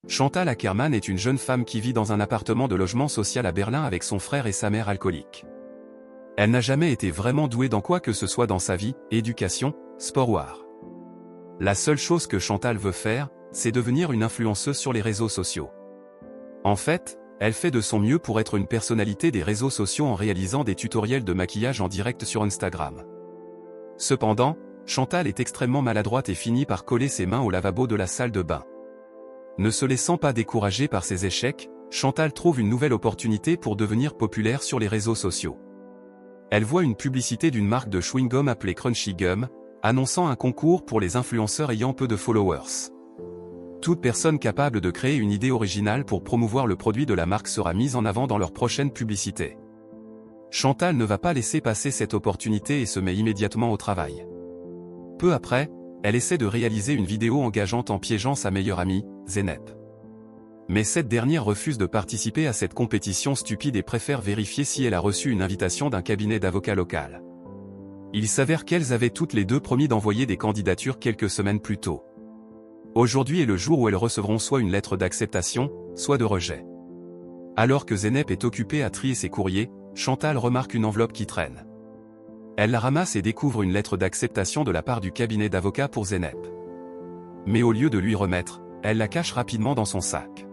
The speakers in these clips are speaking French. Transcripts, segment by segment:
Chantal Akerman est une jeune femme qui vit dans un appartement de logement social à Berlin avec son frère et sa mère alcoolique. Elle n'a jamais été vraiment douée dans quoi que ce soit dans sa vie, éducation, sport ou art. La seule chose que Chantal veut faire, c'est devenir une influenceuse sur les réseaux sociaux. En fait, elle fait de son mieux pour être une personnalité des réseaux sociaux en réalisant des tutoriels de maquillage en direct sur Instagram. Cependant, Chantal est extrêmement maladroite et finit par coller ses mains au lavabo de la salle de bain. Ne se laissant pas décourager par ses échecs, Chantal trouve une nouvelle opportunité pour devenir populaire sur les réseaux sociaux. Elle voit une publicité d'une marque de chewing-gum appelée Crunchy Gum, annonçant un concours pour les influenceurs ayant peu de followers. Toute personne capable de créer une idée originale pour promouvoir le produit de la marque sera mise en avant dans leur prochaine publicité. Chantal ne va pas laisser passer cette opportunité et se met immédiatement au travail. Peu après, elle essaie de réaliser une vidéo engageante en piégeant sa meilleure amie, Zeynep. Mais cette dernière refuse de participer à cette compétition stupide et préfère vérifier si elle a reçu une invitation d'un cabinet d'avocats local. Il s'avère qu'elles avaient toutes les deux promis d'envoyer des candidatures quelques semaines plus tôt. Aujourd'hui est le jour où elles recevront soit une lettre d'acceptation, soit de rejet. Alors que Zeynep est occupée à trier ses courriers, Chantal remarque une enveloppe qui traîne. Elle la ramasse et découvre une lettre d'acceptation de la part du cabinet d'avocats pour Zeynep. Mais au lieu de lui remettre, elle la cache rapidement dans son sac.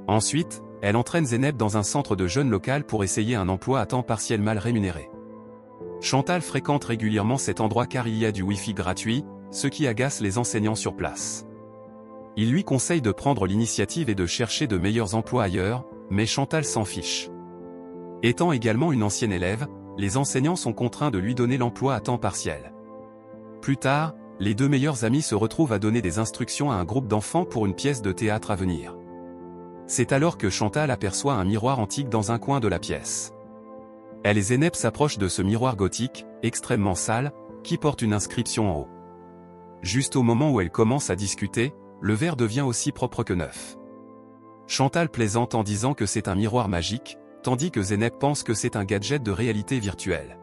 Ensuite, elle entraîne Zeynep dans un centre de jeunes local pour essayer un emploi à temps partiel mal rémunéré. Chantal fréquente régulièrement cet endroit car il y a du Wi-Fi gratuit, ce qui agace les enseignants sur place. Il lui conseille de prendre l'initiative et de chercher de meilleurs emplois ailleurs, mais Chantal s'en fiche. Étant également une ancienne élève, les enseignants sont contraints de lui donner l'emploi à temps partiel. Plus tard, les deux meilleurs amis se retrouvent à donner des instructions à un groupe d'enfants pour une pièce de théâtre à venir. C'est alors que Chantal aperçoit un miroir antique dans un coin de la pièce. Elle et Zeynep s'approchent de ce miroir gothique, extrêmement sale, qui porte une inscription en haut. Juste au moment où elle commence à discuter, le verre devient aussi propre que neuf. Chantal plaisante en disant que c'est un miroir magique, tandis que Zeynep pense que c'est un gadget de réalité virtuelle.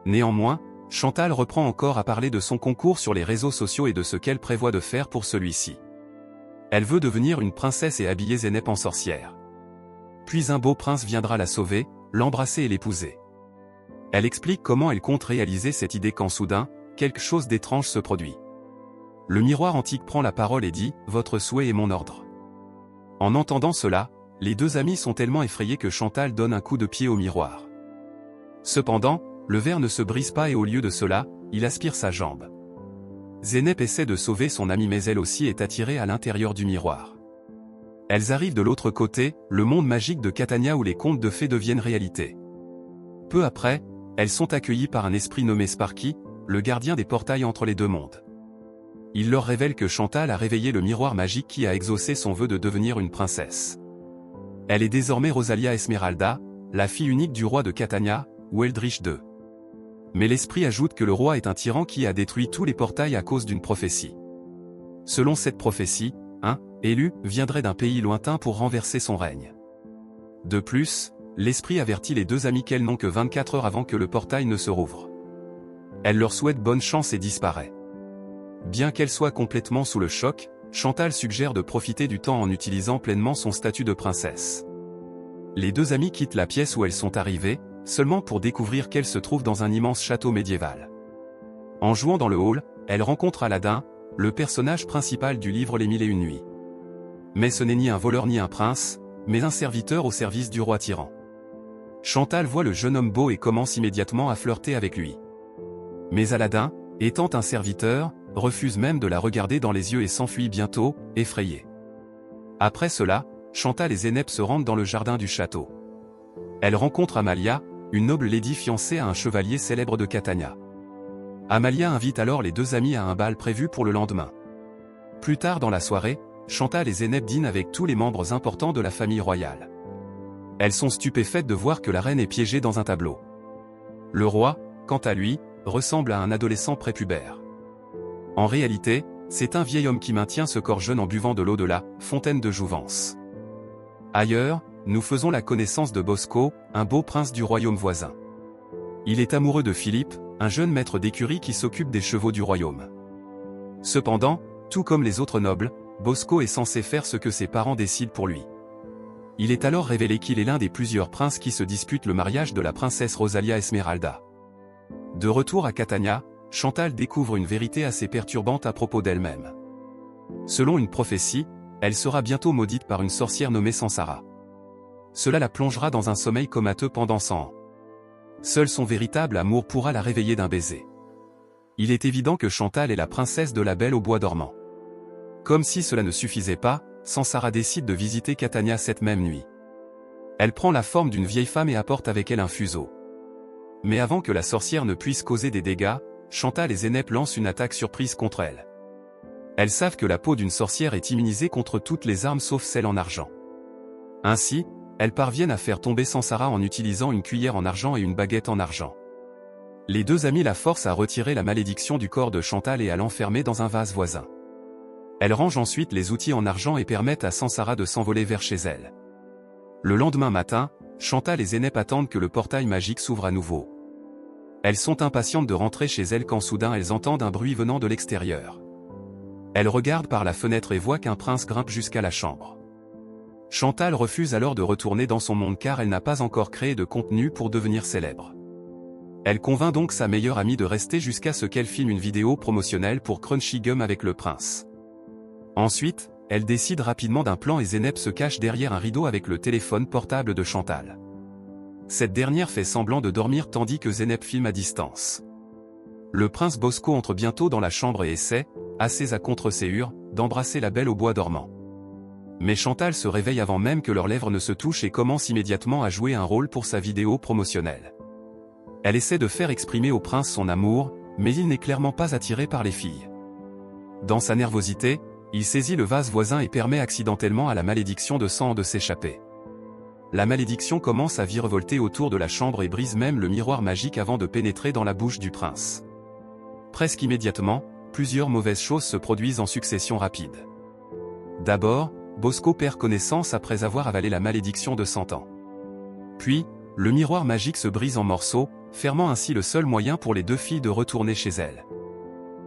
Néanmoins, Chantal reprend encore à parler de son concours sur les réseaux sociaux et de ce qu'elle prévoit de faire pour celui-ci. Elle veut devenir une princesse et habiller Zeynep en sorcière. Puis un beau prince viendra la sauver, l'embrasser et l'épouser. Elle explique comment elle compte réaliser cette idée quand soudain, quelque chose d'étrange se produit. Le miroir antique prend la parole et dit « Votre souhait est mon ordre ». En entendant cela, les deux amis sont tellement effrayés que Chantal donne un coup de pied au miroir. Cependant, le verre ne se brise pas et au lieu de cela, il aspire sa jambe. Zeynep essaie de sauver son amie mais elle aussi est attirée à l'intérieur du miroir. Elles arrivent de l'autre côté, le monde magique de Catania où les contes de fées deviennent réalité. Peu après, elles sont accueillies par un esprit nommé Sparky, le gardien des portails entre les deux mondes. Il leur révèle que Chantal a réveillé le miroir magique qui a exaucé son vœu de devenir une princesse. Elle est désormais Rosalia Esmeralda, la fille unique du roi de Catania, ou Eldritch II. Mais l'esprit ajoute que le roi est un tyran qui a détruit tous les portails à cause d'une prophétie. Selon cette prophétie, un élu viendrait d'un pays lointain pour renverser son règne. De plus, l'esprit avertit les deux amis qu'elles n'ont que 24 heures avant que le portail ne se rouvre. Elle leur souhaite bonne chance et disparaît. Bien qu'elle soit complètement sous le choc, Chantal suggère de profiter du temps en utilisant pleinement son statut de princesse. Les deux amies quittent la pièce où elles sont arrivées, seulement pour découvrir qu'elles se trouvent dans un immense château médiéval. En jouant dans le hall, elles rencontrent Aladdin, le personnage principal du livre Les Mille et une Nuits. Mais ce n'est ni un voleur ni un prince, mais un serviteur au service du roi tyran. Chantal voit le jeune homme beau et commence immédiatement à flirter avec lui. Mais Aladdin, étant un serviteur, refuse même de la regarder dans les yeux et s'enfuit bientôt, effrayé. Après cela, Chantal et Zeynep se rendent dans le jardin du château. Elle rencontre Amalia, une noble lady fiancée à un chevalier célèbre de Catania. Amalia invite alors les deux amis à un bal prévu pour le lendemain. Plus tard dans la soirée, Chantal et Zeynep dînent avec tous les membres importants de la famille royale. Elles sont stupéfaites de voir que la reine est piégée dans un tableau. Le roi, quant à lui, ressemble à un adolescent prépubère. En réalité, c'est un vieil homme qui maintient ce corps jeune en buvant de l'eau de la fontaine de jouvence. Ailleurs, nous faisons la connaissance de Bosco, un beau prince du royaume voisin. Il est amoureux de Philippe, un jeune maître d'écurie qui s'occupe des chevaux du royaume. Cependant, tout comme les autres nobles, Bosco est censé faire ce que ses parents décident pour lui. Il est alors révélé qu'il est l'un des plusieurs princes qui se disputent le mariage de la princesse Rosalia Esmeralda. De retour à Catania, Chantal découvre une vérité assez perturbante à propos d'elle-même. Selon une prophétie, elle sera bientôt maudite par une sorcière nommée Sansara. Cela la plongera dans un sommeil comateux pendant 100 ans. Seul son véritable amour pourra la réveiller d'un baiser. Il est évident que Chantal est la princesse de la Belle au bois dormant. Comme si cela ne suffisait pas, Sansara décide de visiter Catania cette même nuit. Elle prend la forme d'une vieille femme et apporte avec elle un fuseau. Mais avant que la sorcière ne puisse causer des dégâts, Chantal et Zeynep lancent une attaque surprise contre elle. Elles savent que la peau d'une sorcière est immunisée contre toutes les armes sauf celle en argent. Ainsi, elles parviennent à faire tomber Sansara en utilisant une cuillère en argent et une baguette en argent. Les deux amis la forcent à retirer la malédiction du corps de Chantal et à l'enfermer dans un vase voisin. Elles rangent ensuite les outils en argent et permettent à Sansara de s'envoler vers chez elle. Le lendemain matin, Chantal et Zeynep attendent que le portail magique s'ouvre à nouveau. Elles sont impatientes de rentrer chez elles quand soudain elles entendent un bruit venant de l'extérieur. Elles regardent par la fenêtre et voient qu'un prince grimpe jusqu'à la chambre. Chantal refuse alors de retourner dans son monde car elle n'a pas encore créé de contenu pour devenir célèbre. Elle convainc donc sa meilleure amie de rester jusqu'à ce qu'elle filme une vidéo promotionnelle pour Crunchy Gum avec le prince. Ensuite, elle décide rapidement d'un plan et Zeynep se cache derrière un rideau avec le téléphone portable de Chantal. Cette dernière fait semblant de dormir tandis que Zeynep filme à distance. Le prince Bosco entre bientôt dans la chambre et essaie, assez à contre-séhure, d'embrasser la Belle au bois dormant. Mais Chantal se réveille avant même que leurs lèvres ne se touchent et commence immédiatement à jouer un rôle pour sa vidéo promotionnelle. Elle essaie de faire exprimer au prince son amour, mais il n'est clairement pas attiré par les filles. Dans sa nervosité, il saisit le vase voisin et permet accidentellement à la malédiction de sang de s'échapper. La malédiction commence à virevolter autour de la chambre et brise même le miroir magique avant de pénétrer dans la bouche du prince. Presque immédiatement, plusieurs mauvaises choses se produisent en succession rapide. D'abord, Bosco perd connaissance après avoir avalé la malédiction de 100 ans. Puis, le miroir magique se brise en morceaux, fermant ainsi le seul moyen pour les deux filles de retourner chez elles.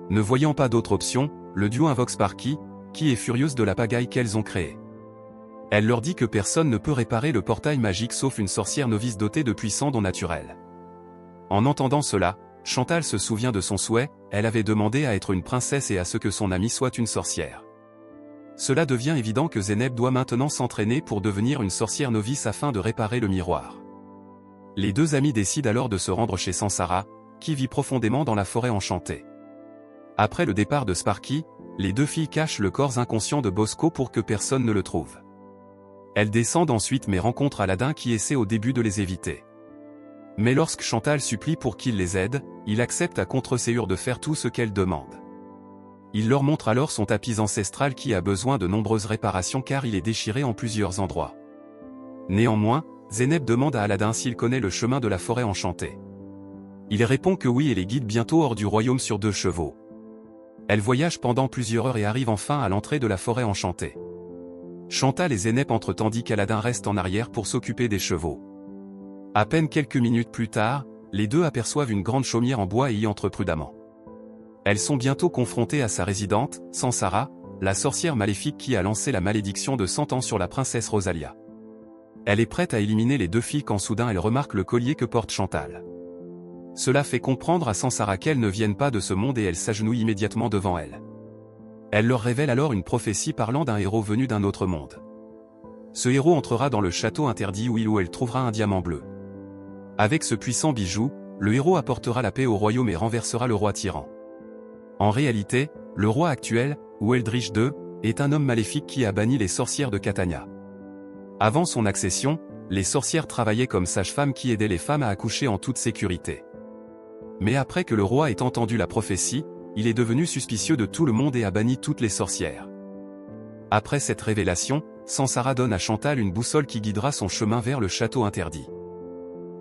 Ne voyant pas d'autre option, le duo invoque Sparky, qui est furieuse de la pagaille qu'elles ont créée. Elle leur dit que personne ne peut réparer le portail magique sauf une sorcière novice dotée de puissants dons naturels. En entendant cela, Chantal se souvient de son souhait, elle avait demandé à être une princesse et à ce que son amie soit une sorcière. Cela devient évident que Zeynep doit maintenant s'entraîner pour devenir une sorcière novice afin de réparer le miroir. Les deux amis décident alors de se rendre chez Sansara, qui vit profondément dans la forêt enchantée. Après le départ de Sparky, les deux filles cachent le corps inconscient de Bosco pour que personne ne le trouve. Elles descendent ensuite mais rencontrent Aladdin qui essaie au début de les éviter. Mais lorsque Chantal supplie pour qu'il les aide, il accepte à contre-séhure de faire tout ce qu'elle demande. Il leur montre alors son tapis ancestral qui a besoin de nombreuses réparations car il est déchiré en plusieurs endroits. Néanmoins, Zeynep demande à Aladdin s'il connaît le chemin de la forêt enchantée. Il répond que oui et les guide bientôt hors du royaume sur 2 chevaux. Elle voyage pendant plusieurs heures et arrive enfin à l'entrée de la forêt enchantée. Chantal et Zeynep entrent tandis qu'Aladdin reste en arrière pour s'occuper des chevaux. À peine quelques minutes plus tard, les deux aperçoivent une grande chaumière en bois et y entrent prudemment. Elles sont bientôt confrontées à sa résidente, Sansara, la sorcière maléfique qui a lancé la malédiction de 100 ans sur la princesse Rosalia. Elle est prête à éliminer les deux filles quand soudain elle remarque le collier que porte Chantal. Cela fait comprendre à Sansara qu'elles ne viennent pas de ce monde et elle s'agenouille immédiatement devant elle. Elle leur révèle alors une prophétie parlant d'un héros venu d'un autre monde. Ce héros entrera dans le château interdit où elle trouvera un diamant bleu. Avec ce puissant bijou, le héros apportera la paix au royaume et renversera le roi tyran. En réalité, le roi actuel, Eldridge II, est un homme maléfique qui a banni les sorcières de Catania. Avant son accession, les sorcières travaillaient comme sages-femmes qui aidaient les femmes à accoucher en toute sécurité. Mais après que le roi ait entendu la prophétie, il est devenu suspicieux de tout le monde et a banni toutes les sorcières. Après cette révélation, Sansara donne à Chantal une boussole qui guidera son chemin vers le château interdit.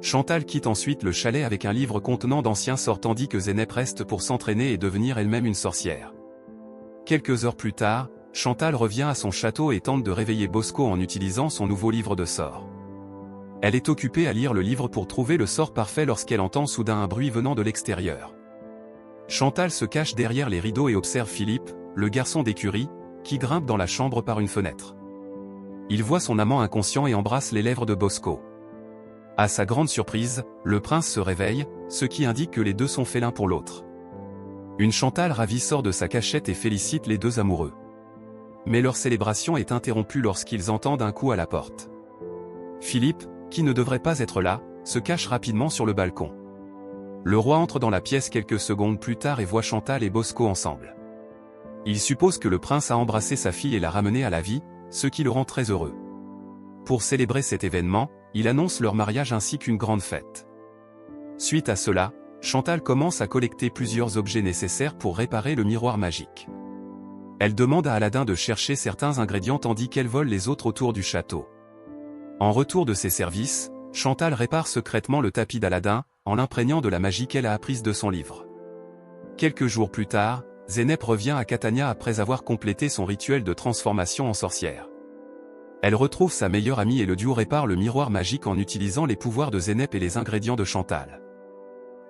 Chantal quitte ensuite le chalet avec un livre contenant d'anciens sorts tandis que Zeynep reste pour s'entraîner et devenir elle-même une sorcière. Quelques heures plus tard, Chantal revient à son château et tente de réveiller Bosco en utilisant son nouveau livre de sorts. Elle est occupée à lire le livre pour trouver le sort parfait lorsqu'elle entend soudain un bruit venant de l'extérieur. Chantal se cache derrière les rideaux et observe Philippe, le garçon d'écurie, qui grimpe dans la chambre par une fenêtre. Il voit son amant inconscient et embrasse les lèvres de Bosco. À sa grande surprise, le prince se réveille, ce qui indique que les deux sont faits l'un pour l'autre. Une Chantal ravie sort de sa cachette et félicite les deux amoureux. Mais leur célébration est interrompue lorsqu'ils entendent un coup à la porte. Philippe, qui ne devrait pas être là, se cache rapidement sur le balcon. Le roi entre dans la pièce quelques secondes plus tard et voit Chantal et Bosco ensemble. Il suppose que le prince a embrassé sa fille et l'a ramenée à la vie, ce qui le rend très heureux. Pour célébrer cet événement, il annonce leur mariage ainsi qu'une grande fête. Suite à cela, Chantal commence à collecter plusieurs objets nécessaires pour réparer le miroir magique. Elle demande à Aladdin de chercher certains ingrédients tandis qu'elle vole les autres autour du château. En retour de ses services, Chantal répare secrètement le tapis d'Aladin, en l'imprégnant de la magie qu'elle a apprise de son livre. Quelques jours plus tard, Zeynep revient à Catania après avoir complété son rituel de transformation en sorcière. Elle retrouve sa meilleure amie et le duo répare le miroir magique en utilisant les pouvoirs de Zeynep et les ingrédients de Chantal.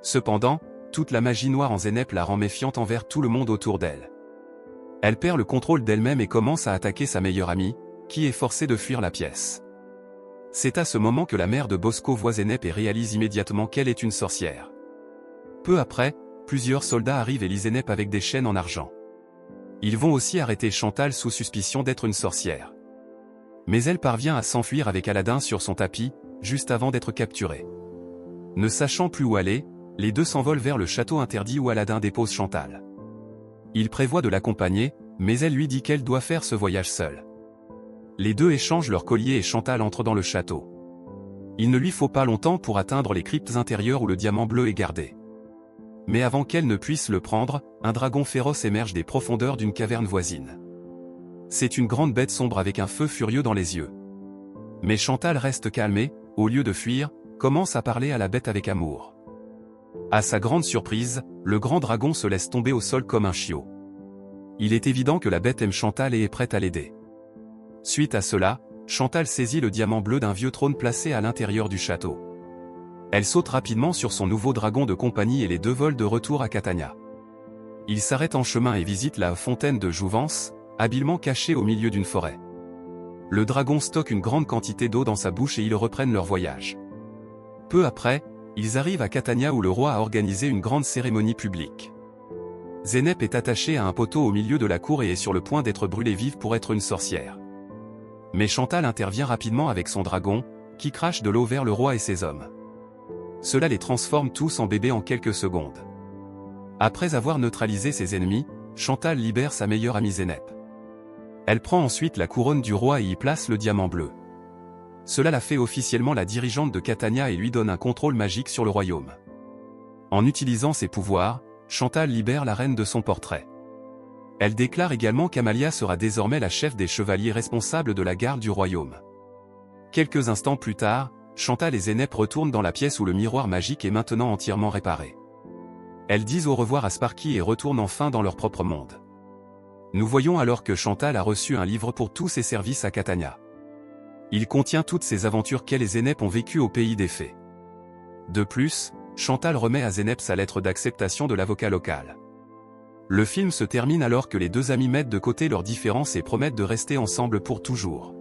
Cependant, toute la magie noire en Zeynep la rend méfiante envers tout le monde autour d'elle. Elle perd le contrôle d'elle-même et commence à attaquer sa meilleure amie, qui est forcée de fuir la pièce. C'est à ce moment que la mère de Bosco voit Zeynep et réalise immédiatement qu'elle est une sorcière. Peu après, plusieurs soldats arrivent et lient Zeynep avec des chaînes en argent. Ils vont aussi arrêter Chantal sous suspicion d'être une sorcière. Mais elle parvient à s'enfuir avec Aladdin sur son tapis, juste avant d'être capturée. Ne sachant plus où aller, les deux s'envolent vers le château interdit où Aladdin dépose Chantal. Il prévoit de l'accompagner, mais elle lui dit qu'elle doit faire ce voyage seule. Les deux échangent leurs colliers et Chantal entre dans le château. Il ne lui faut pas longtemps pour atteindre les cryptes intérieures où le diamant bleu est gardé. Mais avant qu'elle ne puisse le prendre, un dragon féroce émerge des profondeurs d'une caverne voisine. C'est une grande bête sombre avec un feu furieux dans les yeux. Mais Chantal reste calme et, au lieu de fuir, commence à parler à la bête avec amour. À sa grande surprise, le grand dragon se laisse tomber au sol comme un chiot. Il est évident que la bête aime Chantal et est prête à l'aider. Suite à cela, Chantal saisit le diamant bleu d'un vieux trône placé à l'intérieur du château. Elle saute rapidement sur son nouveau dragon de compagnie et les deux volent de retour à Catania. Ils s'arrêtent en chemin et visitent la fontaine de Jouvence, habilement cachée au milieu d'une forêt. Le dragon stocke une grande quantité d'eau dans sa bouche et ils reprennent leur voyage. Peu après, ils arrivent à Catania où le roi a organisé une grande cérémonie publique. Zeynep est attachée à un poteau au milieu de la cour et est sur le point d'être brûlée vive pour être une sorcière. Mais Chantal intervient rapidement avec son dragon, qui crache de l'eau vers le roi et ses hommes. Cela les transforme tous en bébés en quelques secondes. Après avoir neutralisé ses ennemis, Chantal libère sa meilleure amie Zeynep. Elle prend ensuite la couronne du roi et y place le diamant bleu. Cela la fait officiellement la dirigeante de Catania et lui donne un contrôle magique sur le royaume. En utilisant ses pouvoirs, Chantal libère la reine de son portrait. Elle déclare également qu'Amalia sera désormais la chef des chevaliers responsables de la garde du royaume. Quelques instants plus tard, Chantal et Zeynep retournent dans la pièce où le miroir magique est maintenant entièrement réparé. Elles disent au revoir à Sparky et retournent enfin dans leur propre monde. Nous voyons alors que Chantal a reçu un livre pour tous ses services à Catania. Il contient toutes ces aventures qu'elle et Zeynep ont vécues au pays des fées. De plus, Chantal remet à Zeynep sa lettre d'acceptation de l'avocat local. Le film se termine alors que les deux amis mettent de côté leurs différences et promettent de rester ensemble pour toujours.